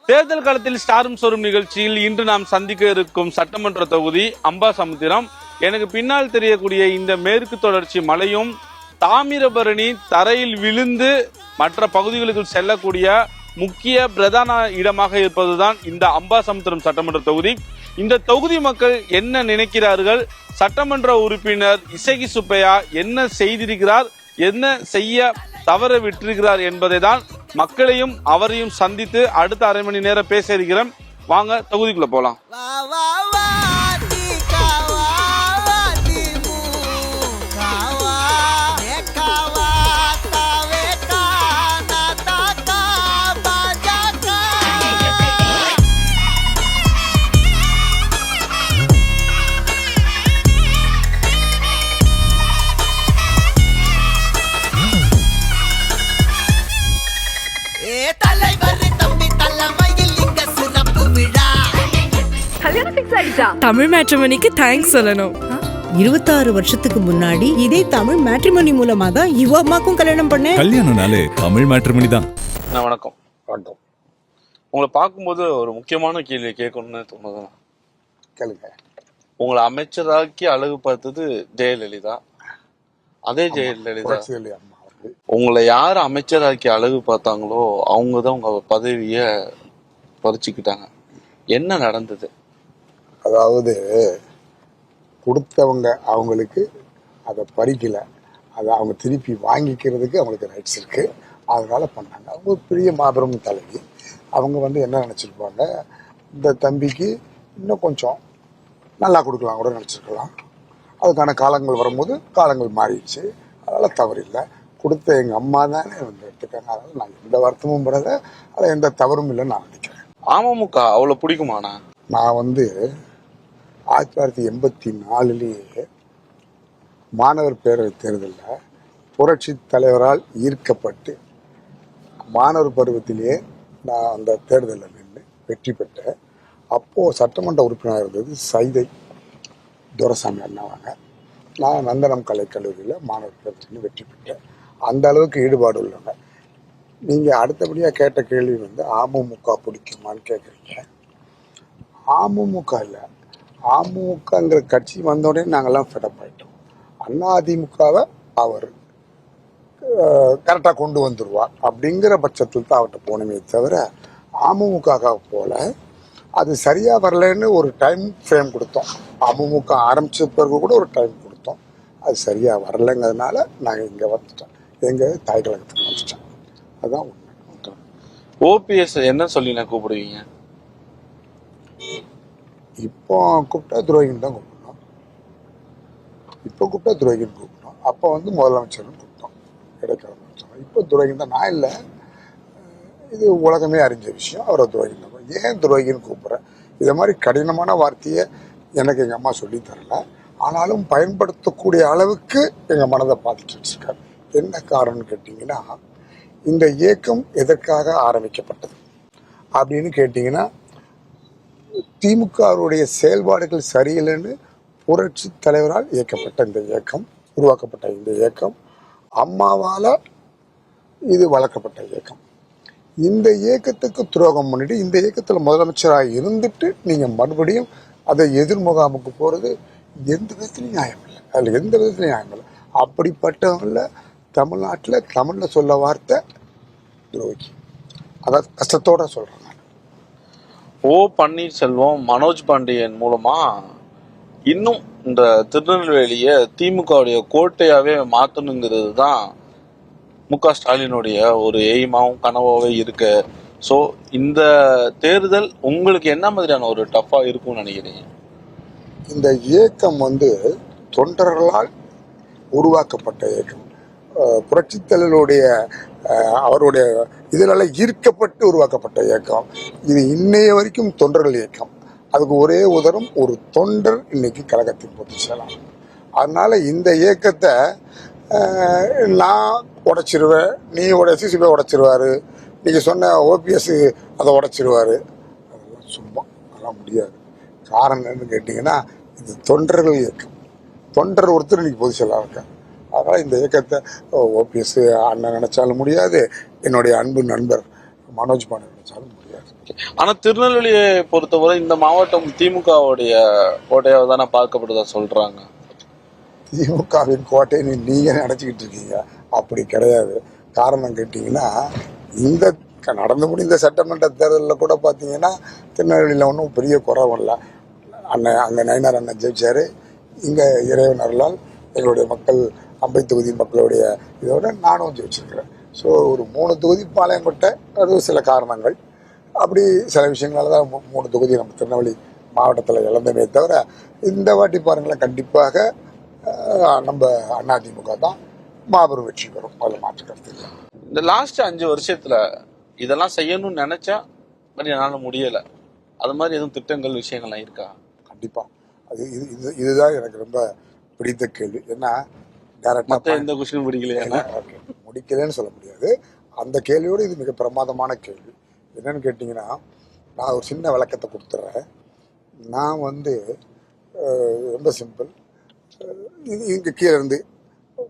தேர்தல் காலத்தில் ஸ்டாரும் சோறும் நிகழ்ச்சியில் இன்று நாம் சந்திக்க இருக்கும் சட்டமன்ற தொகுதி அம்பாசமுத்திரம். எனக்கு பின்னால் தெரியக்கூடிய இந்த மேற்கு தொடர்ச்சி மலையும் தாமிரபரணி தரையில் விழுந்து மற்ற பகுதிகளுக்கு செல்லக்கூடிய முக்கிய பிரதான இடமாக இருப்பதுதான் இந்த அம்பாசமுத்திரம் சட்டமன்ற தொகுதி. இந்த தொகுதி மக்கள் என்ன நினைக்கிறார்கள், சட்டமன்ற உறுப்பினர் இசகி சுப்பையா என்ன செய்திருக்கிறார், என்ன செய்ய தவற விட்டிருக்கிறார் என்பதை தான் மக்களையும் அவரையும் சந்தித்து அடுத்த அரை மணி நேரம் பேச இருக்கிறோம். வாங்க தொகுதிக்குள்ள போலாம். தமிழ் மேட்ரிமோனிக்கு தேங்க்ஸ் சொல்லணும். 26 வருஷத்துக்கு முன்னாடி இதே தமிழ் மேட்ரிமோனி மூலமா தான் இவ அம்மாக்கும் கல்யாணம் பண்ணேன். கல்யாணம்னாலே தமிழ் மேட்ரிமோனி தான். வணக்கம். வணக்கம். உங்களை பார்க்கும்போது ஒரு முக்கியமான கேள்வி கேட்கணும்னு தோணுது. கேளுங்க. உங்களை அமைச்சராக்கி அழகு பார்த்தது ஜெயலலிதா. அதே ஜெயலலிதா உங்களை யார் அமைச்சராக்கி அழகு பார்த்தாங்களோ அவங்க தான் உங்க பதவிய பறிச்சுக்கிட்டாங்க. என்ன நடந்தது? அதாவது கொடுத்தவங்க அவங்களுக்கு அதை பறிக்கல, அதை அவங்க திருப்பி வாங்கிக்கிறதுக்கு அவங்களுக்கு ரைட்ஸ் இருக்கு, அதனால பண்ணாங்க. அவங்க பெரிய மாபெரும் தலைவி. அவங்க என்ன நினைச்சிருப்பாங்க, இந்த தம்பிக்கு இன்னும் கொஞ்சம் நல்லா கொடுக்கலாம் கூட நினைச்சிருக்கலாம். அதுக்கான காலங்கள் வரும்போது காலங்கள் மாறிடுச்சு, அதனால தவறு இல்லை. கொடுத்த எங்க அம்மா தானே எடுத்துக்காங்க, அதனால நான் எந்த வருத்தமும் படல, அதில் எந்த தவறும் இல்லைன்னு நான் நினைக்கிறேன். அமமுக அவ்வளவு பிடிக்குமாண்ணா? நான் 1984 மாணவர் பேரவை தேர்தலில் புரட்சி தலைவரால் ஈர்க்கப்பட்டு மாணவர் பருவத்திலேயே நான் அந்த தேர்தலில் நின்று வெற்றி பெற்றேன். அப்போது சட்டமன்ற உறுப்பினராக இருந்தது சைதை துரைசாமி அண்ணாவாங்க. நான் நந்தனம் கலைக்கல்லூரியில் மாணவர் பேரவையில் வெற்றி பெற்றேன். அந்த அளவுக்கு ஈடுபாடு உள்ளவங்க. நீங்கள் அடுத்தபடியாக கேட்ட கேள்வி அமமுக பிடிக்குமான்னு கேட்குறீங்க. அமமுக இல்லை, அமமுகங்கிற கட்சி வந்தோடனே நாங்கள்லாம் ஃபெடப் ஆகிட்டோம். அதிமுகவை அவர் கரெக்டாக கொண்டு வந்துடுவார் அப்படிங்கிற பட்சத்தில் தான் அவர்கிட்ட போனமே தவிர அமமுக போல அது சரியாக வரலன்னு ஒரு டைம் ஃப்ரேம் கொடுத்தோம். அமமுக ஆரம்பித்த பிறகு கூட ஒரு டைம் கொடுத்தோம், அது சரியாக வரலைங்கிறதுனால நாங்கள் இங்கே வந்துட்டோம், எங்கள் தாய் கழகத்துக்கு வந்துட்டோம். அதுதான் உண்மை. ஓபிஎஸ் என்ன சொல்லி நான் கூப்பிடுவீங்க? இப்போ கூப்பிட்டா துரோகின்னு தான் கூப்பிடணும். இப்போ கூப்பிட்டா துரோகின்னு கூப்பிடணும். அப்போ முதலமைச்சர்னு கூப்பிட்டோம், இடைக்கால அமைச்சர். இப்போ துரோகின்னு தான். நான் இல்லை, இது உலகமே அறிஞ்ச விஷயம். அவரை துரோகின்னு தான். ஏன் துரோகின்னு கூப்பிட்றேன்? இதை மாதிரி கடினமான வார்த்தையை எனக்கு எங்கள் அம்மா சொல்லி தரல, ஆனாலும் பயன்படுத்தக்கூடிய அளவுக்கு எங்கள் மனதை பார்த்துட்டு வச்சிருக்காரு. என்ன காரணம்னு கேட்டிங்கன்னா, இந்த இயக்கம் எதற்காக ஆரம்பிக்கப்பட்டது அப்படின்னு கேட்டிங்கன்னா, திமுகவுடைய செயல்பாடுகள் சரியில்லைன்னு புரட்சி தலைவரால் இயக்கப்பட்ட இந்த இயக்கம், உருவாக்கப்பட்ட இந்த இயக்கம், அம்மாவால் இது வளர்க்கப்பட்ட இயக்கம். இந்த இயக்கத்துக்கு துரோகம் பண்ணிட்டு இந்த இயக்கத்தில் முதலமைச்சராக இருந்துட்டு நீங்கள் மறுபடியும் அதை எதிர்முகாமுக்கு போகிறது எந்த விதத்துலையும் நியாயம் இல்லை. அதில் எந்த விதத்துலையும் நியாயம் இல்லை. அப்படிப்பட்டவங்கள தமிழில் சொல்ல வார்த்தை துரோகி. அதாவது கஷ்டத்தோட சொல்கிறேன். ஓ பன்னீர்செல்வம் மனோஜ் பாண்டியன் மூலமா இன்னும் இந்த திருநெல்வேலிய திமுகவுடைய கோட்டையாவே மாத்தணுங்கிறது தான் முக ஸ்டாலினுடைய ஒரு எய்மாவும் கனவாவே இருக்கு. ஸோ இந்த தேர்தல் உங்களுக்கு என்ன மாதிரியான ஒரு டஃபா இருக்கும்னு நினைக்கிறீங்க? இந்த இயக்கம் தொண்டர்களால் உருவாக்கப்பட்ட இயக்கம். புரட்சி தலைவருடைய அவருடைய இதனால ஈர்க்கப்பட்டு உருவாக்கப்பட்ட இயக்கம். இது இன்னைய வரைக்கும் தொண்டர்கள் இயக்கம். அதுக்கு ஒரே உதரும் ஒரு தொண்டர் இன்னைக்கு கழகத்தின் பொதுச் செயலாளர். அதனால இந்த இயக்கத்தை நான் உடைச்சிருவேன், நீ சிசிபி உடைச்சிருவாரு, நீங்க சொன்ன ஓபிஎஸ் அதை உடைச்சிருவாரு, அதெல்லாம் சும்மா, அதெல்லாம் முடியாது. காரணம் என்னன்னு கேட்டீங்கன்னா, இது தொண்டர்கள் இயக்கம். தொண்டர் ஒருத்தர் இன்னைக்கு பொதுச் செயலாளர் இருக்காங்க. அதனால் இந்த இயக்கத்தை ஓபிஎஸ் அண்ணன் நினைச்சாலும் முடியாது, என்னுடைய அன்பு நண்பர் மனோஜ் பாண்டியன் நினைச்சாலும் முடியாது. ஆனா திருநெல்வேலியை பொறுத்தவரை இந்த மாவட்டம் திமுகவுடைய கோட்டையாக தானே பார்க்கப்படுதா சொல்றாங்க. திமுகவின் கோட்டைன்னு நீங்க நினைச்சுக்கிட்டு இருக்கீங்க, அப்படி கிடையாது. காரணம் கேட்டீங்கன்னா, இந்த நடந்து முடிந்த சட்டமன்ற தேர்தலில் கூட பார்த்தீங்கன்னா திருநெல்வேலியில் ஒன்றும் பெரிய குறவும் இல்லை. அங்கே நயினார் அண்ணன் ஜெயிச்சாரு. இங்கே இறைவன் அருளால் எங்களுடைய மக்கள் அம்பை தொகுதி மக்களுடைய இதோட நானும் ஜெயிச்சிருக்கிறேன். ஸோ ஒரு 3 தொகுதி பாளையங்கோட்டை, அது சில காரணங்கள், அப்படி சில விஷயங்களால தான் 3 தொகுதி நம்ம திருநெல்வேலி மாவட்டத்தில் இழந்தமே தவிர, இந்த வாட்டி பாருங்களேன், கண்டிப்பாக நம்ம அதிமுக தான் மாபெரும் வெற்றி பெறும். அதில் மாற்று கருத்து இல்லை. இந்த லாஸ்ட் 5 வருஷத்துல இதெல்லாம் செய்யணும்னு நினைச்சா பட் என்னால முடியல, அது மாதிரி எதுவும் திட்டங்கள் விஷயங்கள்லாம் இருக்கா? கண்டிப்பா. அது இதுதான் எனக்கு ரொம்ப பிடித்த கேள்வி. ஏன்னா டேரக்டா எந்த கொஸ்டின் பிடிக்கலையா? முடிக்கலன்னு சொல்ல முடியாது. அந்த கேள்வியோடு இது மிக பிரமாதமான கேள்வி. என்னன்னு கேட்டீங்கன்னா, நான் ஒரு சின்ன விளக்கத்தை கொடுத்துட்றேன். நான் ரொம்ப சிம்பிள். இங்கே கீழே இருந்து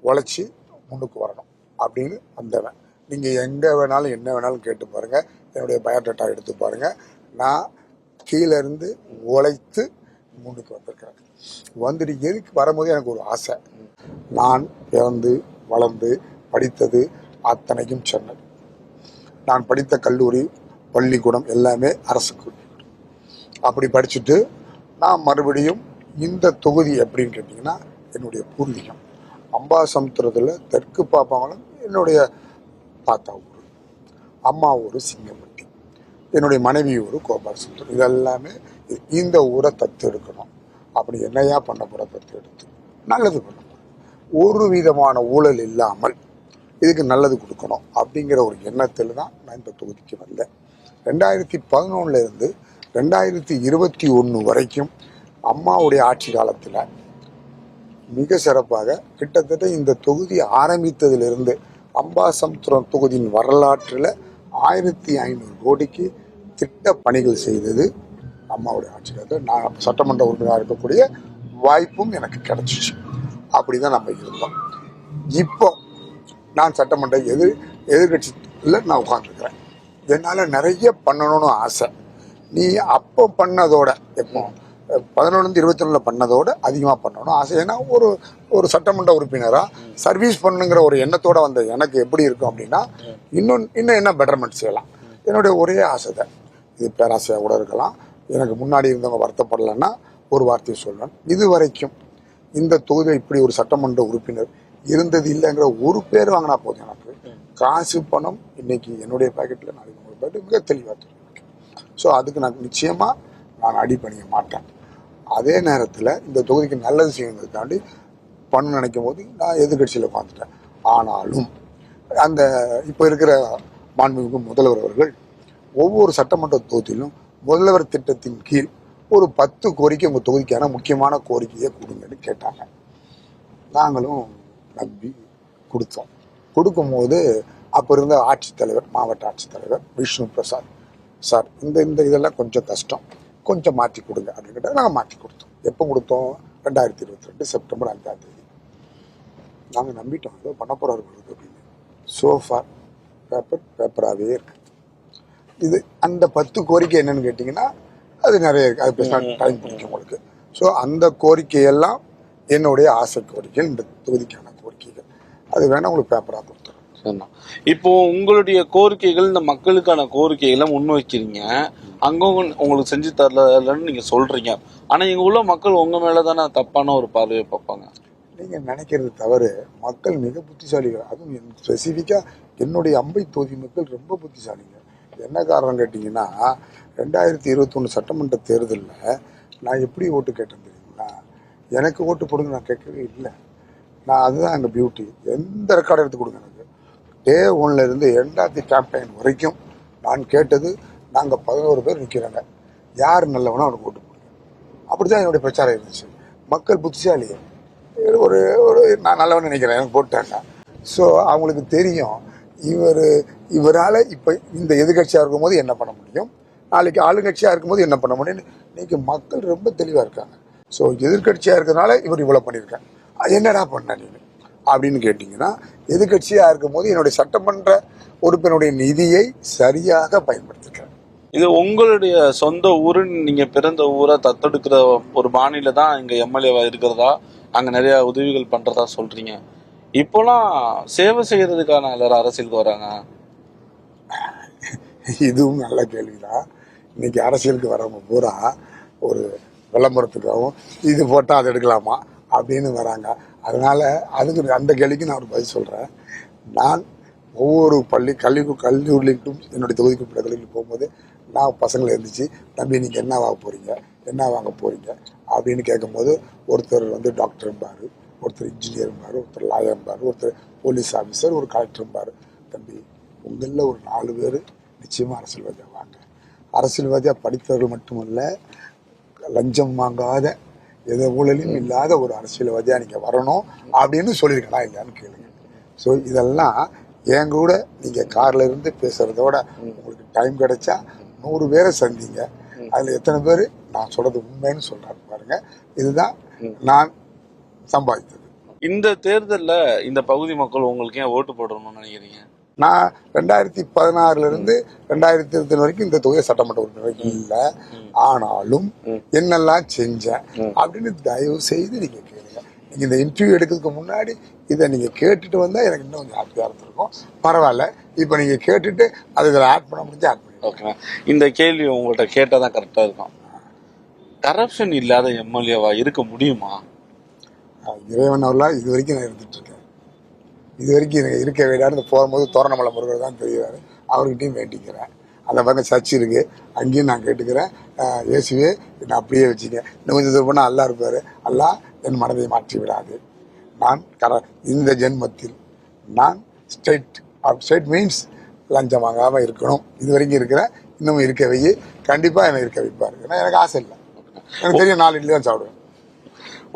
உழைச்சி முன்னுக்கு வரணும் அப்படின்னு வந்தவன். நீங்கள் எங்கே வேணாலும் என்ன வேணாலும் கேட்டு பாருங்கள், என்னுடைய பயோடேட்டா எடுத்து பாருங்கள். நான் கீழே இருந்து உழைத்து முன்னுக்கு வந்திருக்கிறேன். வந்துட்டு எதுக்கு வரும்போது எனக்கு ஒரு ஆசை. நான் பிறந்து வளர்ந்து படித்தது அத்தனைக்கும் சென்னை. நான் படித்த கல்லூரி பள்ளிக்கூடம் எல்லாமே அரசு கல்லூரி. அப்படி படிச்சுட்டு நான் மறுபடியும் இந்த தொகுதி எப்படின்னு கேட்டிங்கன்னா, என்னுடைய பூர்வீகம் அம்பாசமுத்திரத்தில் தெற்கு பாப்பாங்குளம். என்னுடைய தாத்தா ஊர், அம்மா ஊர் சிங்கம்பட்டி, என்னுடைய மனைவி ஊர் கோபாலசமுத்திரம். இதெல்லாமே இந்த ஊரை தத்து எடுக்கணும். அப்படி என்னையா பண்ண போகிற தத்து எடுத்து நல்லது பண்ண போகிறேன். ஒரு விதமான ஊழல் இல்லாமல் இதுக்கு நல்லது கொடுக்கணும் அப்படிங்கிற ஒரு எண்ணத்தில் தான் நான் இந்த தொகுதிக்கு வந்தேன். 2011 2021 வரைக்கும் அம்மாவுடைய ஆட்சி காலத்தில் மிக சிறப்பாக கிட்டத்தட்ட இந்த தொகுதி ஆரம்பித்ததிலிருந்து அம்பாசமுத்திரம் தொகுதியின் வரலாற்றில் 1500 கோடிக்கு திட்ட பணிகள் செய்தது அம்மாவுடைய ஆட்சி காலத்தில். நான் சட்டமன்ற உறுப்பினராக இருக்கக்கூடிய வாய்ப்பும் எனக்கு கிடைச்சிச்சு. அப்படி தான் நம்ம இருந்தோம். இப்போ நான் சட்டமன்ற எதிர்கட்சியில் நான் உட்காந்துருக்கிறேன். என்னால் நிறைய பண்ணணும்னு ஆசை. நீ அப்போ பண்ணதோட, எப்போ 11 21 பண்ணதோட அதிகமாக பண்ணணும் ஆசை. ஏன்னா ஒரு சட்டமன்ற உறுப்பினராக சர்வீஸ் பண்ணுங்கிற ஒரு எண்ணத்தோட வந்த எனக்கு எப்படி இருக்கும் அப்படின்னா, இன்னும் என்ன பெட்டர்மெண்ட் செய்யலாம். என்னுடைய ஒரே ஆசை தான். இது பேராசையாக கூட இருக்கலாம். எனக்கு முன்னாடி இருந்தவங்க வருத்தப்படலைன்னா ஒரு வார்த்தையை சொல்வேன். இது வரைக்கும் இந்த தொகுதியில் இப்படி ஒரு சட்டமன்ற உறுப்பினர் இருந்தது இல்லைங்கிற ஒரு பேர் வாங்கினா போதும். எனக்கு காசு பணம் இன்னைக்கு என்னுடைய பாக்கெட்டில், நாளைக்கு உங்களுடைய பாக்கெட் மிக தெளிவாக தெரியும். ஸோ அதுக்கு நான் அடிபணிய மாட்டேன். அதே நேரத்தில் இந்த தொகுதிக்கு நல்லது செய்யணுங்கிறதுக்காண்டி பண்ண நினைக்கும் போது நான் எதிர்கட்சியில் உட்காந்துட்டேன். ஆனாலும் அந்த இப்போ இருக்கிற மாண்புமிகு முதல்வர் அவர்கள் ஒவ்வொரு சட்டமன்ற தொகுதியிலும் முதல்வர் திட்டத்தின் கீழ் ஒரு 10 கோரிக்கை உங்கள் தொகுதிக்கான முக்கியமான கோரிக்கையை கொடுங்கன்னு கேட்டாங்க. நாங்களும் நம்பி கொடுத்தோம். கொடுக்கும்போது அப்போ இருந்த ஆட்சித்தலைவர், மாவட்ட ஆட்சித்தலைவர் விஷ்ணு பிரசாத் சார், இந்த இதெல்லாம் கொஞ்சம் கஷ்டம், கொஞ்சம் மாற்றி கொடுங்க அப்படின்னு கேட்டால் நாங்கள் மாற்றி கொடுத்தோம். எப்போ கொடுத்தோம்? 2022 செப்டம்பர் 5ஆம் தேதி. நாங்கள் நம்பிட்டோம், ஏதோ பண்ண போகிறார்கள் அப்படின்னு. சோஃபார் பேப்பராகவே இருக்கு. இது அந்த 10 கோரிக்கை என்னன்னு கேட்டிங்கன்னா, அது நிறைய இருக்குது. அது பேசினா டைம் பிடிக்கும் உங்களுக்கு. ஸோ அந்த கோரிக்கையெல்லாம் என்னுடைய ஆசை கோரிக்கைகள், இந்த தொகுதிக்கான கோரிக்கைகள். அது வேணால் உங்களுக்கு பேப்பராக கொடுத்துருவோம். இப்போ உங்களுடைய கோரிக்கைகள், இந்த மக்களுக்கான கோரிக்கைகளை முன்வைக்கிறீங்க, அங்க உங்களுக்கு செஞ்சு தரலன்னு நீங்க சொல்றீங்க. ஆனா இங்க உள்ள மக்கள் உங்க மேலதானே தப்பான ஒரு பார்வையை பார்ப்பாங்க. நீங்க நினைக்கிறது தவறு. மக்கள் மிக புத்திசாலிகள். அதுவும் ஸ்பெசிஃபிக்கா என்னுடைய அம்பை தொகுதி மக்கள் ரொம்ப புத்திசாலிங்க. என்ன காரணம் கேட்டீங்கன்னா, 2021 சட்டமன்ற தேர்தலில் நான் எப்படி ஓட்டு கேட்டேன் தெரியுங்களா? எனக்கு ஓட்டு போடுங்க நான் கேட்கவே இல்லை. நான் அதுதான் எங்கள் பியூட்டி. எந்த ரெக்கார்டு எடுத்து கொடுங்க எனக்கு. டே 1 இருந்து எண்டாவது கேம்பெயின் வரைக்கும் நான் கேட்டது, நாங்கள் 11 பேர் நிற்கிறாங்க, யார் நல்லவனோ அவனுக்கு ஓட்டு போடுங்க. அப்படி தான் என்னுடைய பிரச்சாரம் இருந்துச்சு. மக்கள் புத்திசாலி. நான் நல்லவன் நினைக்கிறேன், எனக்கு போட்டாங்க. ஸோ அவங்களுக்கு தெரியும் இவரால் இப்போ இந்த எதிர்கட்சியாக இருக்கும்போது என்ன பண்ண முடியும், நாளைக்கு ஆளுங்கட்சியாக இருக்கும்போது என்ன பண்ண முடியும்னு இன்னைக்கு மக்கள் ரொம்ப தெளிவாக இருக்காங்க. ஸோ எதிர்கட்சியாக இருக்கிறதுனால இவர் இவ்வளோ பண்ணியிருக்காங்க, என்னடா பண்ண நீ அப்படின்னு கேட்டிங்கன்னா, எதிர்கட்சியாக இருக்கும்போது என்னுடைய சட்டமன்ற உறுப்பினருடைய நிதியை சரியாக பயன்படுத்திருக்கேன். இது உங்களுடைய சொந்த ஊரு, நீங்க பிறந்த ஊரை தத்தெடுக்கிற ஒரு மாநில தான் இங்க எம்எல்ஏவா இருக்கிறதா, அங்க நிறைய உதவிகள் பண்றதா சொல்றீங்க. இப்போலாம் சேவை செய்யறதுக்கான எல்லாரும் அரசியலுக்கு வராங்க. இதுவும் நல்ல கேள்விதான். இன்னைக்கு அரசியலுக்கு வரவங்க பூரா ஒரு விளம்பரத்துக்காகவும் இது போட்டால் அதை எடுக்கலாமா அப்படின்னு வராங்க. அதனால அதுக்கு அந்த கேள்விக்கு நான் ஒரு பதில் சொல்கிறேன். நான் ஒவ்வொரு கல்லூரிக்கும் என்னுடைய தொகுதிக்கு உட்பட்ட கல்லூரிக்கு போகும்போது நான் பசங்களை இருந்துச்சு, தம்பி நீங்கள் என்ன வாங்க போகிறீங்க, என்ன வாங்க போகிறீங்க அப்படின்னு கேட்கும்போது ஒருத்தர் வந்து டாக்டர்ம்பார், ஒருத்தர் இன்ஜினியர்ம்பார், ஒருத்தர் லாயர்ம்பார், ஒருத்தர் போலீஸ் ஆஃபீஸர், ஒரு கலெக்டர்ம்பார். தம்பி உங்களில் ஒரு 4 பேர் நிச்சயமாக அரசியல்வாதியாக வாங்க. அரசியல்வாதியாக படித்தவர்கள் மட்டுமல்ல, லஞ்சம் வாங்காத எந்த ஊழலும் இல்லாத ஒரு அரசியல்வாதியாக நீங்கள் வரணும் அப்படின்னு சொல்லியிருக்கலாம் இல்லையான்னு கேளுங்க. ஸோ இதெல்லாம் என் கூட நீங்கள் காரில் இருந்து பேசுகிறதோட உங்களுக்கு டைம் கிடைச்சா 100 பேரை சந்திங்க. அதில் எத்தனை பேர் நான் சொல்கிறது உண்மைன்னு சொல்கிறாரு பாருங்க. இதுதான் நான் சம்பாதித்தது. இந்த தேர்தலில் இந்த பகுதி மக்கள் உங்களுக்கு ஏன் ஓட்டு போடணும்னு நினைக்கிறீங்க? நான் 2016 இருந்து 2020 வரைக்கும் இந்த தொகுதி சட்டமன்ற உறுப்பினர் இல்லை. ஆனாலும் என்னெல்லாம் செஞ்சேன் அப்படின்னு தயவு செய்து நீங்க கேளுங்க. நீங்க இந்த இன்டர்வியூ எடுக்கிறதுக்கு முன்னாடி இதை நீங்க கேட்டுட்டு வந்தா எனக்கு இன்னும் கொஞ்சம் ஹாப்பியா இருந்திருக்கும். பரவாயில்ல, இப்ப நீங்க கேட்டுட்டு அதுக்கு ஆட் பண்ண முடிஞ்சா ஆட் பண்ணி. ஓகே, இந்த கேள்வி உங்கள்கிட்ட கேட்டாதான் கரெக்டா இருக்கும். கரப்ஷன் இல்லாத எம்எல்ஏவா இருக்க முடியுமா? இறைவன் அவர்களால் இது வரைக்கும் நான் இருந்துட்டு இருக்கேன். இது வரைக்கும் எனக்கு இருக்க வேண்டாம்னு போகும்போது தோரணமலை முருகர் தான் தெரியுறாரு, அவர்கிட்டையும் வேண்டிக்கிறேன். அந்த பக்கம் சர்ச் இருக்கு, அங்கேயும் நான் கேட்டுக்கிறேன். இயேசுவே என்னை அப்படியே வச்சுங்க, இன்னும் கொஞ்சம் இது பண்ணால் அல்லா இருப்பாரு. அல்லா என் மனதை மாற்றி விடாது. நான் இந்த ஜென்மத்தில் நான் ஸ்ட்ரைட் மீன்ஸ் லஞ்சம் வாங்காமல் இருக்கணும். இது வரைக்கும் இருக்கிறேன், இன்னமும் இருக்க வை. கண்டிப்பாக என்னை இருக்க வைப்பாரு. ஏன்னா எனக்கு ஆசை இல்லை, எனக்கு தெரியும் 4 இட்லி தான் சாப்பிடுவேன்.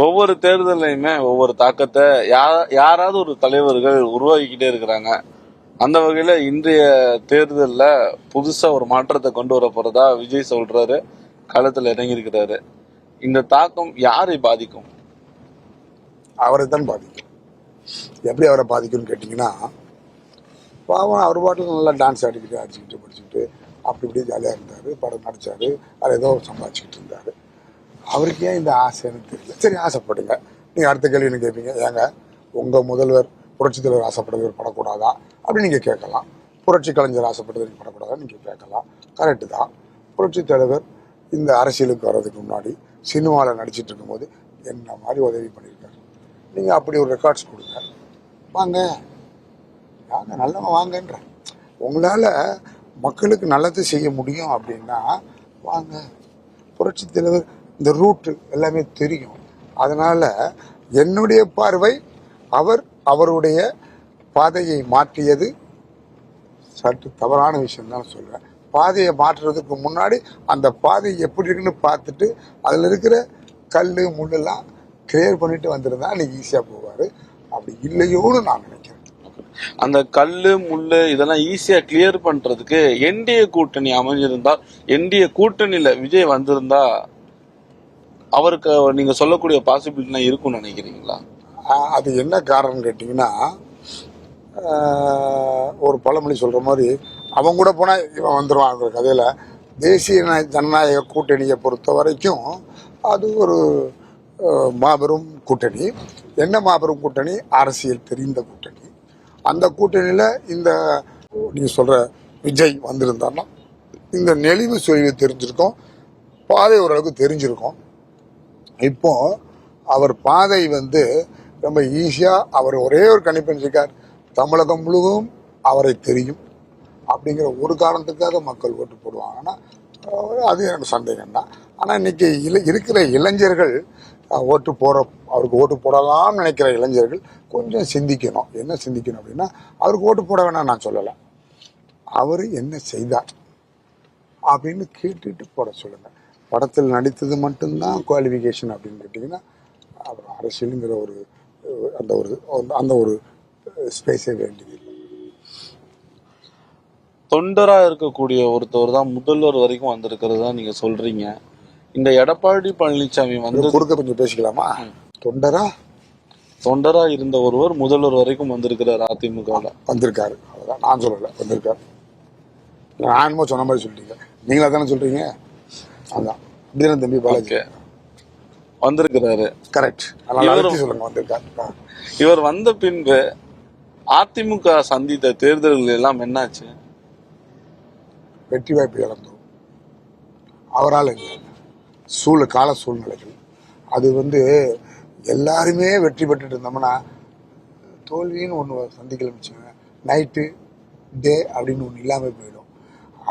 ஒவ்வொரு தேர்தலையுமே ஒவ்வொரு தாக்கத்தை யாராவது ஒரு தலைவர்கள் உருவாக்கிக்கிட்டே இருக்கிறாங்க. அந்த வகையில இன்றைய தேர்தலில் புதுசா ஒரு மாற்றத்தை கொண்டு வர போறதா விஜய் சொல்றாரு, களத்துல இறங்கியிருக்கிறாரு. இந்த தாக்கம் யாரை பாதிக்கும்? அவரை தான் பாதிக்கும். எப்படி அவரை பாதிக்கும்னு கேட்டிங்கன்னா, பாவம் அவர் பாட்டில் நல்லா டான்ஸ் ஆடிக்கிட்டு அடிச்சுக்கிட்டு படிச்சுக்கிட்டு அப்படி இப்படி ஜாலியாக இருந்தார், படம் நடித்தார், அது ஏதோ சம்பாதிச்சுக்கிட்டு இருந்தார். அவருக்கு ஏன் இந்த ஆசைன்னு தெரியல. சரி, ஆசைப்படுங்க. நீங்கள் அடுத்த கேள்வி என்ன கேட்பீங்க, ஏங்க உங்கள் முதல்வர் புரட்சி தலைவர் ஆசைப்படுறது படக்கூடாதா அப்படின்னு நீங்கள் கேட்கலாம். புரட்சி கலைஞர் ஆசைப்படுறது படக்கூடாதா நீங்கள் கேட்கலாம். கரெக்டு தான். புரட்சி தலைவர் இந்த அரசியலுக்கு வர்றதுக்கு முன்னாடி சினிமாவில் நடிச்சிட்டு இருக்கும்போது என்ன மாதிரி உதவி பண்ணியிருக்காரு. நீங்கள் அப்படி ஒரு ரெக்கார்ட்ஸ் கொடுங்க, வாங்க வாங்க நல்லவங்க வாங்கன்ற. உங்களால் மக்களுக்கு நல்லது செய்ய முடியும் அப்படின்னா வாங்க. புரட்சி தலைவர் இந்த ரூட்டு எல்லாமே தெரியும். அதனால என்னுடைய பார்வை அவருடைய பாதையை மாற்றியது சற்று தவறான விஷயம் தான் சொல்றேன். பாதையை மாற்றுறதுக்கு முன்னாடி அந்த பாதை எப்படி இருக்குன்னு பார்த்துட்டு அதில் இருக்கிற கல் முள்ளெல்லாம் கிளியர் பண்ணிட்டு வந்துருந்தா அன்னைக்கு ஈஸியாக போவார். அப்படி இல்லையோன்னு நான் நினைக்கிறேன். அந்த கல்லு முள்ளு இதெல்லாம் ஈஸியா கிளியர் பண்றதுக்கு என்டிஏ கூட்டணி அமைஞ்சிருந்தா, என்டிஏ கூட்டணியில விஜய் வந்திருந்தா அவருக்கு நீங்க சொல்லக்கூடிய பாசிபிலிட்டி இருக்கும்னு நினைக்கிறீங்களா? அது என்ன காரணம் கேட்டிங்கன்னா, ஒரு பழமொழி சொல்ற மாதிரி அவன் கூட போனா இவன் வந்துடுவாங்கிற கதையில தேசிய ஜனநாயக கூட்டணியை பொறுத்த வரைக்கும் அது ஒரு மாபெரும் கூட்டணி. என்ன மாபெரும் கூட்டணி? அரசியல் தெரிந்த கூட்டணி. அந்த கூட்டணியில இந்த நீங்க சொல்ற விஜய் வந்திருந்தாருன்னா இந்த நெளிவு சுழிவு தெரிஞ்சிருக்கும், பாதை ஓரளவுக்கு தெரிஞ்சிருக்கும். இப்போ அவர் பாதை ரொம்ப ஈஸியா அவர் ஒரே ஒரு கணிப்பெண் இருக்கார், தமிழகம் முழுவதும் அவரை தெரியும் அப்படிங்கிற ஒரு காரணத்துக்காக மக்கள் ஓட்டு போடுவாங்க. ஆனால் அது எனக்கு சந்தேகம் தான். ஆனால் இன்னைக்கு இருக்கிற இளைஞர்கள் அவருக்கு ஓட்டு போடலாம்னு நினைக்கிற இளைஞர்கள் கொஞ்சம் சிந்திக்கணும். என்ன சிந்திக்கணும் அப்படின்னா, அவருக்கு ஓட்டு போட வேணாம் நான் சொல்லலை, அவர் என்ன செய்தார் அப்படின்னு கேட்டுட்டு போட சொல்லுங்க. படத்தில் நடித்தது மட்டும்தான் குவாலிஃபிகேஷன் அப்படின்னு கேட்டிங்கன்னா அவர் அரசியலுங்கிற அந்த ஒரு ஸ்பேஸே வேண்டியதில்லை. தொண்டரா இருக்கக்கூடிய ஒருத்தவர் தான் முதல்வர் வரைக்கும் வந்திருக்கிறது தான் நீங்க சொல்றீங்க. இந்த எடப்பாடி பழனிசாமி குறுக்க கொஞ்சம் பேசிக்கலாமா? தொண்டரா இருந்த ஒருவர் முதல்வர் வரைக்கும் வந்திருக்கிறார், அதிமுக வந்திருக்காரு. அதான் நான் சொல்லலை, வந்திருக்காரு. நான் சொன்ன மாதிரி சொல்லிட்டீங்க. நீங்களா தானே சொல்றீங்க? அதான் அப்படிதானே தம்பி பாலாஜி? Okay. வந்திருக்கிறாரு. கரெக்ட். அதனால அழுத்தி சொல்லுங்க வந்திருக்காரு. இவர் வந்த பின்பு அதிமுக சந்தித்த தேர்தல்கள் எல்லாம் என்னாச்சு? வெற்றி வாய்ப்பு இழந்தோம். அவரால் இல்லை, கால சூழ்நிலைகள். அது எல்லாருமே வெற்றி பெற்றுட்டு இருந்தோம்னா தோல்வின்னு ஒன்று சந்திக்கலன்னு நைட்டு டே அப்படின்னு ஒன்று இல்லாமல் போயிடும்.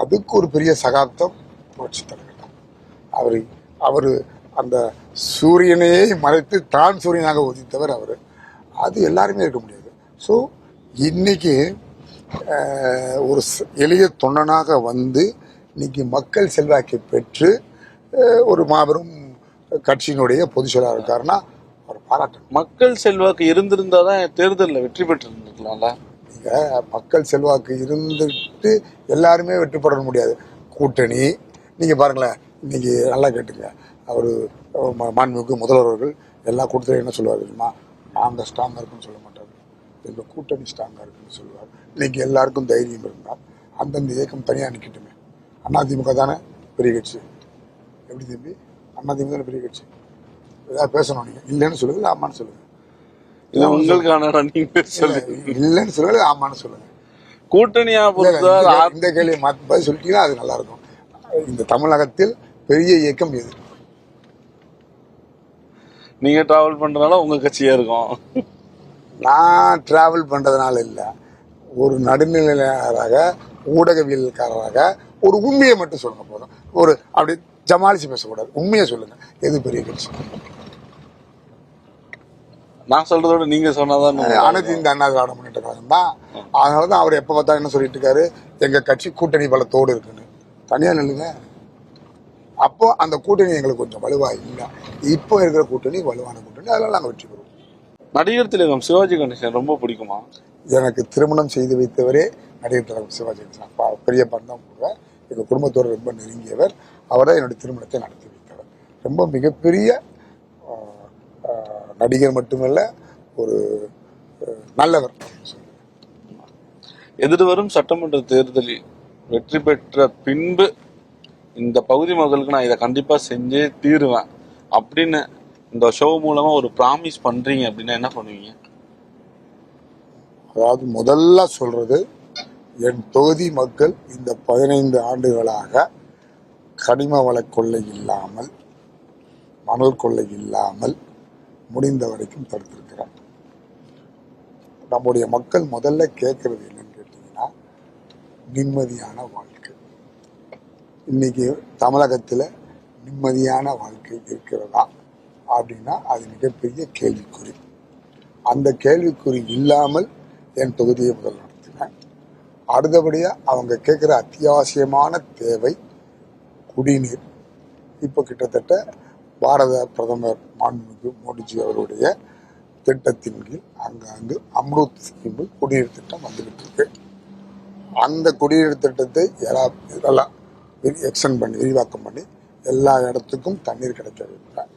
அதுக்கு ஒரு பெரிய சகாப்தம் புரட்சி தலைவர் தான். அவர் அந்த சூரியனையே மறைத்து தான் சூரியனாக உதித்தவர் அவர். அது எல்லாருமே இருக்க முடியாது. ஸோ இன்னைக்கு ஒரு எளிய தொண்டனாக இன்னைக்கு மக்கள் செல்வாக்கை பெற்று ஒரு மாபெரும் கட்சியினுடைய பொதுச் செயலாளர் இருக்காருன்னா அவர் பாராட்டணும். மக்கள் செல்வாக்கு இருந்திருந்தாதான் தேர்தலில் வெற்றி பெற்று இருந்திருக்கலாம்ல. நீங்க மக்கள் செல்வாக்கு இருந்துட்டு எல்லாருமே வெற்றி பெற முடியாது. கூட்டணி நீங்க பாருங்களேன், இன்னைக்கு நல்லா கேட்டுங்க. அவர் மாண்புமிகு முதல்வர் அவர்கள் எல்லா கூட்டத்திலையும் என்ன சொல்லுவார் தெரியுமா? நாங்கள் ஸ்ட்ராங்காக இருக்குன்னு சொல்ல மாட்டார், எங்கள் கூட்டணி ஸ்ட்ராங்காக இருக்குன்னு சொல்லுவார். இன்னைக்கு எல்லாருக்கும் தைரியம் இருந்தால் அந்தந்த இயக்கம் தனியாக நிற்கட்டுமே. அதிமுக தானே பெரிய கட்சி. எப்படி தம்பி? அதிமுக தானே பெரிய கட்சி. ஏதாவது பேசணும், நீங்கள் இல்லைன்னு சொல்லுங்க, இல்லை ஆமான்னு சொல்லுங்க. இது உங்களுக்கான இல்லைன்னு சொல்லுங்க, ஆமான்னு சொல்லுங்க. கூட்டணியா இந்த கேள்வியை மாற்றி சொல்லிட்டீங்கன்னா அது நல்லா இருக்கும். இந்த தமிழகத்தில் பெரிய இயக்கம் எது? நீங்க டிராவல் பண்றதுனால உங்க கட்சியா இருக்கும். நான் டிராவல் பண்றதுனால இல்ல, ஒரு நடுநிலையாளராக ஊடகவியல்காரராக ஒரு உண்மையை மட்டும் சொல்லுங்க போதும். ஒரு அப்படி ஜமாலிச்சு பேசக்கூடாது, உண்மையை சொல்லுங்க. எது பெரிய கட்சி? நான் சொல்றதோட நீங்க சொன்னாதான். அனைத்து இந்த அண்ணா திராவிட முன்னேற்ற கழகம் தான். அதனாலதான் அவர் எப்ப பார்த்தா என்ன சொல்லிட்டு இருக்காரு, எங்க கட்சி கூட்டணி பலத்தோடு இருக்குன்னு. தனியா நில்லுங்க. அப்போ அந்த கூட்டணி எங்களுக்கு கொஞ்சம் வலுவா இல்லை. இப்போ இருக்கிற கூட்டணி வலுவான கூட்டணி, அதனால நாங்கள் வெற்றி பெறுவோம். நடிகர் திலகம் சிவாஜி கணேசன் ரொம்ப பிடிக்குமா? எனக்கு திருமணம் செய்து வைத்தவரே நடிகர் திலகம் சிவாஜி கணேசன். பெரிய பந்தம் கூட எங்கள் குடும்பத்தோடு ரொம்ப நெருங்கியவர். அவரை என்னுடைய திருமணத்தை நடத்தி வைத்தவர். ரொம்ப மிகப்பெரிய நடிகர் மட்டுமல்ல, ஒரு நல்லவர். எதிர்வரும் சட்டமன்ற தேர்தலில் வெற்றி பெற்ற பின்பு இந்த பகுதி மக்களுக்கு நான் இதை கண்டிப்பா செஞ்சே தீருவேன் அப்படின்னு இந்த ஷோ மூலமா ஒரு ப்ராமிஸ் பண்றீங்க அப்படின்னா என்ன பண்ணுவீங்க? அதாவது முதல்ல சொல்றது, என் தொகுதி மக்கள் இந்த 15 ஆண்டுகளாக கனிம வள கொள்ளை இல்லாமல், மணல் கொள்ளை இல்லாமல் முடிந்த வரைக்கும் தடுத்திருக்கிறார். நம்முடைய மக்கள் முதல்ல கேட்கறது என்னன்னு கேட்டீங்கன்னா, நிம்மதியான வாழ்க்கை. இன்னைக்கு தமிழகத்தில் நிம்மதியான வாழ்க்கை இருக்கிறதா அப்படின்னா அது மிகப்பெரிய கேள்விக்குறி. அந்த கேள்விக்குறி இல்லாமல் என் தொகுதியை முதல் நடத்தினேன். அடுத்தபடியாக அவங்க கேட்குற அத்தியாவசியமான தேவை குடிநீர். இப்போ கிட்டத்தட்ட பாரத பிரதமர் மாண்புமிகு மோடிஜி அவருடைய திட்டத்தின் கீழ் அங்கு அம்ருத் ஸ்கீம் குடிநீர் திட்டம் வந்துகிட்டு இருக்கு. அந்த குடிநீர் திட்டத்தை எல்லாம் எக்ஸ்டெண்ட் பண்ணி விரிவாக்கம் பண்ணி எல்லா இடத்துக்கும் தண்ணீர் கிடைக்க வைப்பேன்.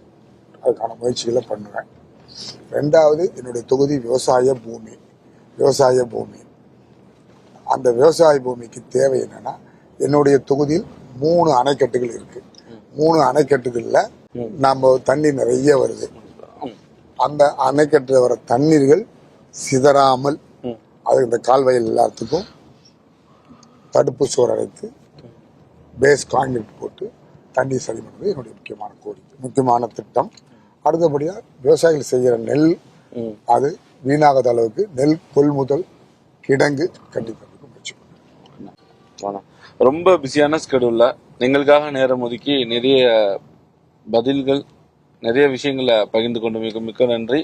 அதுக்கான முயற்சிகளை பண்ணுவேன். ரெண்டாவது, என்னுடைய தொகுதி விவசாய பூமி. அந்த விவசாய பூமிக்கு தேவை என்னன்னா, என்னுடைய தொகுதியில் 3 அணைக்கட்டுகள் இருக்கு. 3 அணைக்கட்டுகள்ல நம்ம தண்ணீர் நிறைய வருது. அந்த அணைக்கட்டுல வர தண்ணீர்கள் சிதறாமல் அது இந்த கால்வாயில் எல்லாத்துக்கும் தடுப்பு சுவர் அடைத்து பேஸ் கான்கிரீட் போட்டு தண்ணீர் சரி பண்ணுறது என்னுடைய முக்கியமான திட்டம். அடுத்தபடியாக விவசாயிகள் செய்கிற நெல் அது வீணாகாத அளவுக்கு நெல் கொள்முதல் கிடங்கு கண்டிப்பாக முயற்சி பண்ணுறேன். ரொம்ப பிஸியான ஸ்கெடியூல்ல எங்களுக்காக நேரம் ஒதுக்கி நிறைய பதில்கள், நிறைய விஷயங்களை பகிர்ந்து கொண்டு மிக மிக்க நன்றி.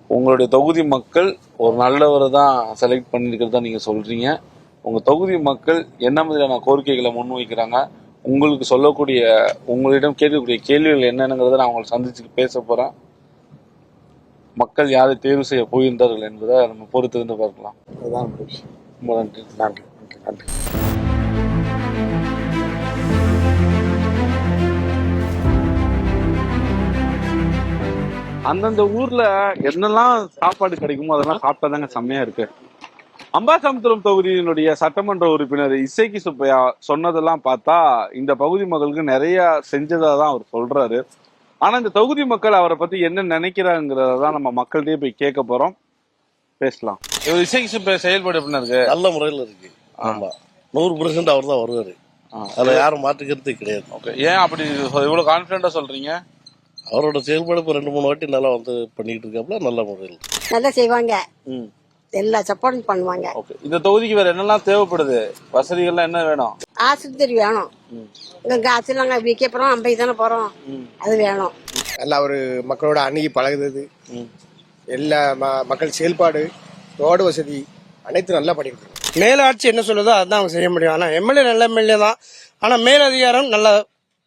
உங்களுடைய தொகுதி மக்கள் ஒரு நல்லவரை தான் செலக்ட் பண்ணியிருக்கிறதா நீங்கள் சொல்கிறீங்க. உங்கள் தொகுதி மக்கள் என்ன மாதிரியான கோரிக்கைகளை முன்வைக்கிறாங்க, உங்களுக்கு சொல்லக்கூடிய, உங்களிடம் கேட்கக்கூடிய கேள்விகள் என்னென்னங்கிறத நான் உங்களை சந்திச்சு பேச போகிறேன். மக்கள் யாரை தேர்வு செய்ய போகின்றார்கள் என்பதை நம்ம பொறுத்திருந்து பார்க்கலாம். அதுதான் ரொம்ப நன்றி. நன்றி நன்றி. அந்தந்த ஊர்ல என்னெல்லாம் சாப்பாடு கிடைக்குமோ அதெல்லாம் சாப்பிட்டாதாங்க செம்மையா இருக்கு. அம்பாசமுத்திரம் தொகுதியினுடைய சட்டமன்ற உறுப்பினர் இசைக்கு சுப்பையா சொன்னதெல்லாம் பார்த்தா இந்த பகுதி மக்களுக்கு நிறைய செஞ்சதா தான் அவர் சொல்றாரு. ஆனா இந்த தொகுதி மக்கள் அவரை பத்தி என்ன நினைக்கிறாங்கிறதான் நம்ம மக்கள்கிட்டயே போய் கேட்க போறோம், பேசலாம். இவர் இசைக்கு சுப்பையா செயல்பாடு எப்படின்னா இருக்கு? நல்ல முறையில் இருக்கு. ஆமா, 100% அவர் தான் வருவாரு. அதுல யாரும் மாற்றுக்கிறது கிடையாது. ஓகே, ஏன் அப்படி இவ்வளவு கான்பிடண்டா சொல்றீங்க? அவரோட செயல்பாடு இப்போ 2-3 வாட்டி நல்லா வந்து பண்ணிட்டு இருக்காப்புல. நல்ல முறையில் நல்லா செய்வாங்க, எல்லா சப்போர்ட்டும் பண்ணுவாங்க. ஓகே, இந்த தொகுதிக்கு வேற என்னெல்லாம் தேவைப்படுது? வசதிகள்லாம் என்ன வேணும்? ஆஸ்பத்திரி வேணும். இங்க ஆசை நாங்க விற்க போறோம், 50 தானே போறோம், அது வேணும். நல்லா ஒரு மக்களோட அணுகி பழகுது, எல்லா மக்கள் செயல்பாடு, ரோடு வசதி அனைத்தும் நல்லா பண்ணிருக்கு. மேலாட்சி என்ன சொல்லுதோ அதான் அவங்க செய்ய முடியும். ஆனா எம்எல்ஏ நல்ல எம்எல்ஏ தான், ஆனா மேலதிகாரம் நல்லா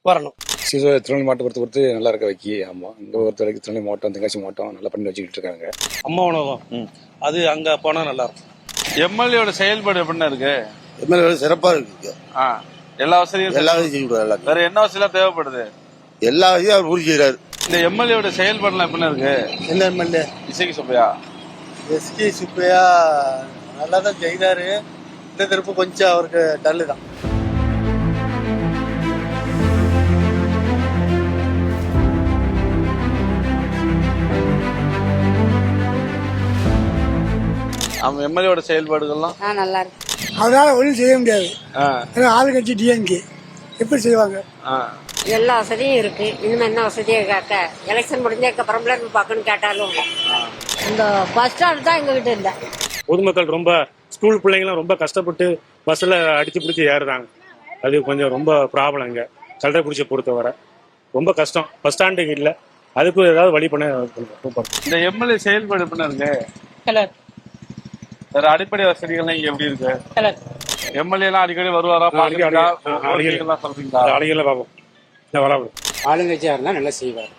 வரணும். திருநெல்வேலி மாவட்டம் பொறுத்து நல்லா இருக்க வைக்கி. ஆமா, இங்க பொறுத்த வரைக்கும் திருநெல்வேலி மாவட்டம், தென்காசி மாவட்டம் நல்லா பண்ணி வச்சுக்கிட்டு இருக்காங்க. அம்மா உணவகம் அது அங்க போனா நல்லா இருக்கும். எம்எல்ஏட செயல்பாடு எப்படின்னா இருக்கு? எம்எல்ஏ சிறப்பா இருக்கு. எல்லா வசதியும் வேற என்ன வசதியெல்லாம் தேவைப்படுது? எல்லா வசதியும் அவர் பூர்த்தி செய்யறாரு. இந்த எம்எல்ஏட செயல்பாடுலாம் எப்படின்னா இருக்கு? என்ன எம்எல்ஏ? இசைக்கு சுப்பையா. எஸ்கே சுப்பையா நல்லா தான் செய்தாரு. இந்த திருப்பு கொஞ்சம் அவருக்கு டல்லு தான். அவன் எம்எல்ஏட செயல்பாடுகள்லாம் நல்லா இருக்கு. அதனால ஒன்றும் செய்ய முடியாது. ஆளுங்கட்சி டிஎம்கே எப்படி செய்வாங்க? எல்லா வசதியும் இருக்கு. இனிமே என்ன வசதியை கேட்க, எலெக்ஷன் முடிஞ்சதுக்கு அப்புறம்ல பார்க்கணும் கேட்டாலும் இந்த பஸ் ஸ்டாண்ட் தான் எங்ககிட்ட இல்லை. பொதுமக்கள் ரொம்ப ஸ்கூல் பிள்ளைங்களாம் ரொம்ப கஷ்டப்பட்டு பஸ்ஸில் அடிச்சு பிடிச்சி ஏறுறாங்க. அது கொஞ்சம் ரொம்ப ப்ராப்ளம். இங்கே கல்றை பிடிச்சி பொறுத்தவரை ரொம்ப கஷ்டம். பஸ் ஸ்டாண்டுக்கு இல்லை, அதுக்கு ஏதாவது வழி பண்ண. இந்த எம்எல்ஏ செயல்பாடு எப்படின்னா இருக்கு? வேற அடிப்படை வசதிகள்லாம் இங்க எப்படி இருக்கு? எம்எல்ஏ எல்லாம் அடிக்கடி வருவாரா? அடிக்கல பாப்போம். ஆளுங்கட்சியா இருந்தா நல்லா செய்வார்.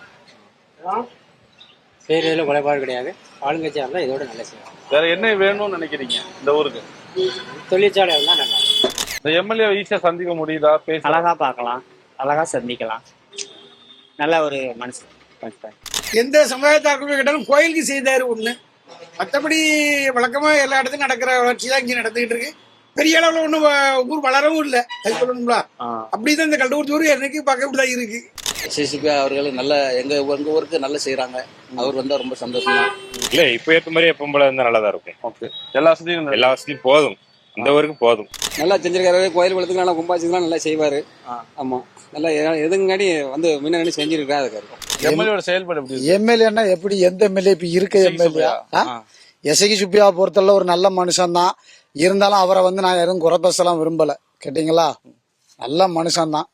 செய்யறதுல குறைபாடு கிடையாது. ஆளுங்கட்சியா இருந்தா இதோட நல்லா செய்வார். வேற என்ன வேணும்னு நினைக்கிறீங்க இந்த ஊருக்கு? தொழிற்சாலை இருந்தா நல்லா. இந்த எம்எல்ஏ ஈஸியா சந்திக்க முடியுதா? பேச அழகா பார்க்கலாம், அழகா சந்திக்கலாம். நல்ல ஒரு மனுஷன். எந்த சமுதாயத்தார்களும் கேட்டாலும் கோயிலுக்கு செய்தாரு ஒண்ணு. மற்றபடி வழக்கமா எல்லா இடத்துக்கும் நடக்கிற வளர்ச்சி தான் இங்க நடந்துகிட்டு இருக்கு. பெரிய அளவுல ஒண்ணும் ஊர் வளரவும் இல்லை, அது சொல்லணும்ல. அப்படிதான் இந்த கல்லூரி ஊர் எனக்கு பார்க்கக்கூடியதான் இருக்கு. சிசிபியா அவர்கள் நல்ல எங்க ஊருக்கு நல்லா செய்யறாங்க. அவர் வந்தா ரொம்ப சந்தோஷம் தான். இல்ல இப்ப ஏற்ற மாதிரி எப்ப போல இருந்தா நல்லதா இருக்கும். ஓகே, எல்லா வசதியும் போதும், இந்த ஊருக்கு போதும். நல்லா செஞ்சிருக்காரு. கோயில் குளத்துக்கு நல்லா கும்பாச்சுக்கெல்லாம் நல்லா செய்வாரு. ஆமா, நல்லா எதுங்காடி வந்து முன்னாடி செஞ்சிருக்காரு. எம்எல்ஏ செயல்பாடு எப்படி? எம்எல்ஏன்னா எப்படி? எந்த எம்எல்ஏ இப்ப இருக்க எம்எல்ஏ? எஸ்ஐக்கு சுப்பியா பொறுத்தல ஒரு நல்ல மனுஷன் தான். இருந்தாலும் அவரை வந்து நான் எதுவும் குறைப்பசலாம் விரும்பல. கேட்டீங்களா? நல்ல மனுஷன் தான்.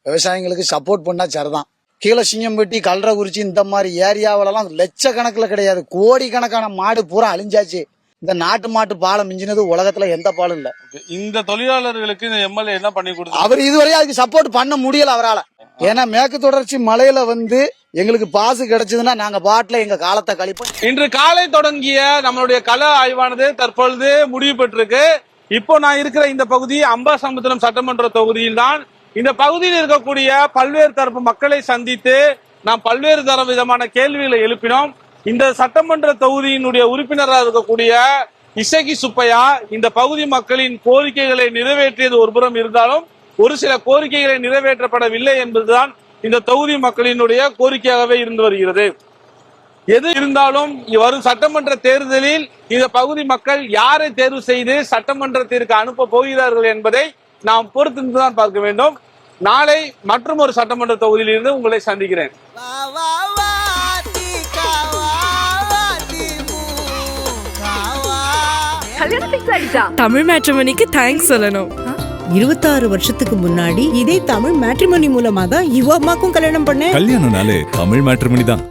விவசாயிகளுக்கு சப்போர்ட் பண்ணா சரிதான். கீழே சிங்கம்பட்டி, கல்றகுறிச்சி இந்த மாதிரி ஏரியாவிலலாம் லட்சக்கணக்கில் கிடையாது, கோடி கணக்கான மாடு பூரா அழிஞ்சாச்சு. இந்த நாட்டு மாட்டு பாலம் மிஞ்சினது உலகத்துல எந்த பாலும் இல்ல. இந்த தொழிலாளர்களுக்கு இந்த எம்எல்ஏ என்ன பண்ணி கொடுத்து? அவர் இதுவரையும் அதுக்கு சப்போர்ட் பண்ண முடியல அவரால். ஏன்னா மேற்கு தொடர்ச்சி மலையில வந்து எங்களுக்கு பாசு கிடைச்சதுன்னா நாங்க பாட்டுல எங்க காலத்தை கழிப்போம். இன்று காலை தொடங்கிய நம்மளுடைய கள ஆய்வானது தற்பொழுது முடிவு பெற்றிருக்கு. இப்போ நான் இருக்கிற இந்த பகுதி அம்பாசமுத்திரம் சட்டமன்ற தொகுதியில் தான். இந்த பகுதியில் இருக்கக்கூடிய பல்வேறு தரப்பு மக்களை சந்தித்து நாம் பல்வேறு தர விதமான கேள்விகளை எழுப்பினோம். இந்த சட்டமன்ற தொகுதியினுடைய உறுப்பினராக இருக்கக்கூடிய இசைக்கு சுப்பையா இந்த பகுதி மக்களின் கோரிக்கைகளை நிறைவேற்றியது ஒருபுறம் இருந்தாலும் ஒரு சில கோரிக்கைகளை நிறைவேற்றப்படவில்லை என்பதுதான் இந்த தொகுதி மக்களினுடைய கோரிக்கையாகவே இருந்து வருகிறது. எது இருந்தாலும் வரும் சட்டமன்ற தேர்தலில் இந்த பகுதி மக்கள் யாரை தேர்வு செய்து சட்டமன்றத்திற்கு அனுப்ப போகிறார்கள் என்பதை நாம் பொறுத்திருந்துதான் பார்க்க வேண்டும். நாளை மற்றும் ஒரு சட்டமன்ற தொகுதியில் இருந்து உங்களை சந்திக்கிறேன். தமிழ் மேட்ரிமோனிக்கு தேங்க்ஸ் சொல்லணும். 26 வருஷத்துக்கு முன்னாடி இதே தமிழ் மேட்ரிமோனி மூலமா தான் இவ அம்மாக்கும் கல்யாணம் பண்ணேன். கல்யாணம்னாலே தமிழ் மேட்ரிமோனி தான்.